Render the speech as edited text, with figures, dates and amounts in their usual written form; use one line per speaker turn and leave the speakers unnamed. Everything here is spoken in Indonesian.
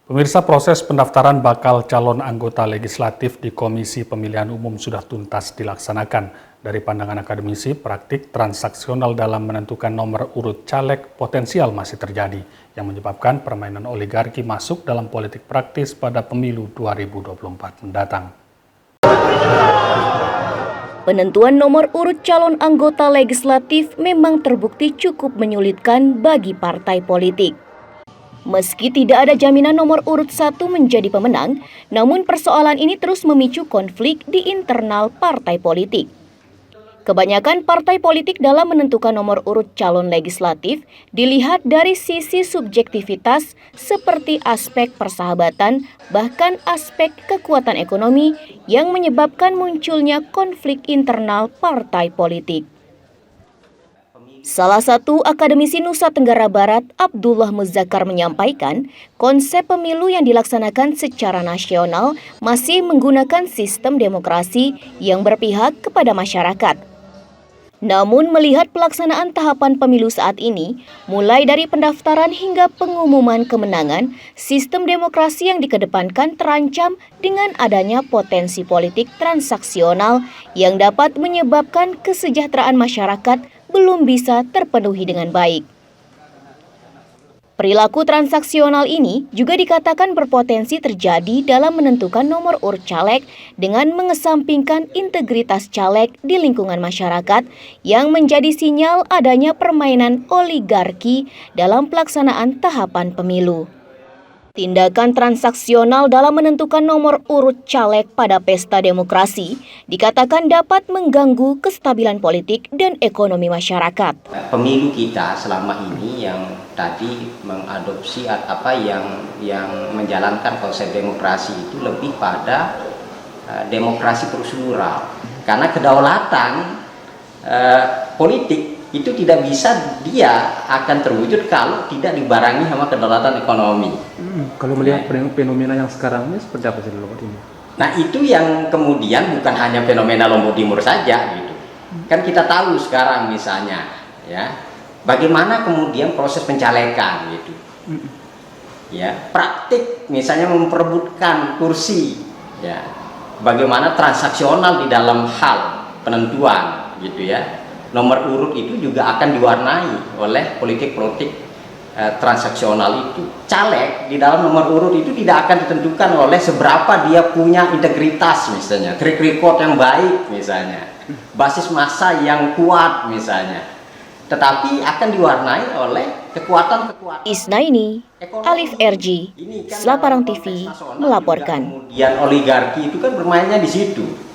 Pemirsa, proses pendaftaran bakal calon anggota legislatif di Komisi Pemilihan Umum sudah tuntas dilaksanakan. Dari pandangan akademisi, praktik transaksional dalam menentukan nomor urut caleg potensial masih terjadi, yang menyebabkan permainan oligarki masuk dalam politik praktis pada pemilu 2024 mendatang.
Penentuan nomor urut calon anggota legislatif memang terbukti cukup menyulitkan bagi partai politik. Meski tidak ada jaminan nomor urut 1 menjadi pemenang, namun persoalan ini terus memicu konflik di internal partai politik. Kebanyakan partai politik dalam menentukan nomor urut calon legislatif dilihat dari sisi subjektivitas seperti aspek persahabatan, bahkan aspek kekuatan ekonomi yang menyebabkan munculnya konflik internal partai politik. Salah satu akademisi Nusa Tenggara Barat, Abdullah Muzakkar, menyampaikan konsep pemilu yang dilaksanakan secara nasional masih menggunakan sistem demokrasi yang berpihak kepada masyarakat. Namun melihat pelaksanaan tahapan pemilu saat ini, mulai dari pendaftaran hingga pengumuman kemenangan, sistem demokrasi yang dikedepankan terancam dengan adanya potensi politik transaksional yang dapat menyebabkan kesejahteraan masyarakat belum bisa terpenuhi dengan baik. Perilaku transaksional ini juga dikatakan berpotensi terjadi dalam menentukan nomor urut caleg dengan mengesampingkan integritas caleg di lingkungan masyarakat yang menjadi sinyal adanya permainan oligarki dalam pelaksanaan tahapan pemilu. Tindakan transaksional dalam menentukan nomor urut caleg pada pesta demokrasi dikatakan dapat mengganggu kestabilan politik dan ekonomi masyarakat.
Pemilu kita selama ini yang tadi mengadopsi yang menjalankan konsep demokrasi itu lebih pada demokrasi prosedural. Karena kedaulatan politik itu tidak bisa dia akan terwujud kalau tidak dibarengi sama kedaulatan ekonomi.
Kalau melihat fenomena yang sekarang ini seperti apa sih Lombok Timur?
Nah itu yang kemudian bukan hanya fenomena Lombok Timur saja gitu. Kan kita tahu sekarang misalnya ya bagaimana kemudian proses pencalekan gitu. Ya, praktik misalnya memperebutkan kursi ya. Bagaimana transaksional di dalam hal penentuan gitu ya. Nomor urut itu juga akan diwarnai oleh politik-politik transaksional itu. Caleg di dalam nomor urut itu tidak akan ditentukan oleh seberapa dia punya integritas misalnya, track record yang baik misalnya, basis massa yang kuat misalnya. Tetapi akan diwarnai oleh kekuatan-kekuatan.
Isnaini, Alif RG, Selaparang TV melaporkan.
Kemudian oligarki itu kan bermainnya di situ.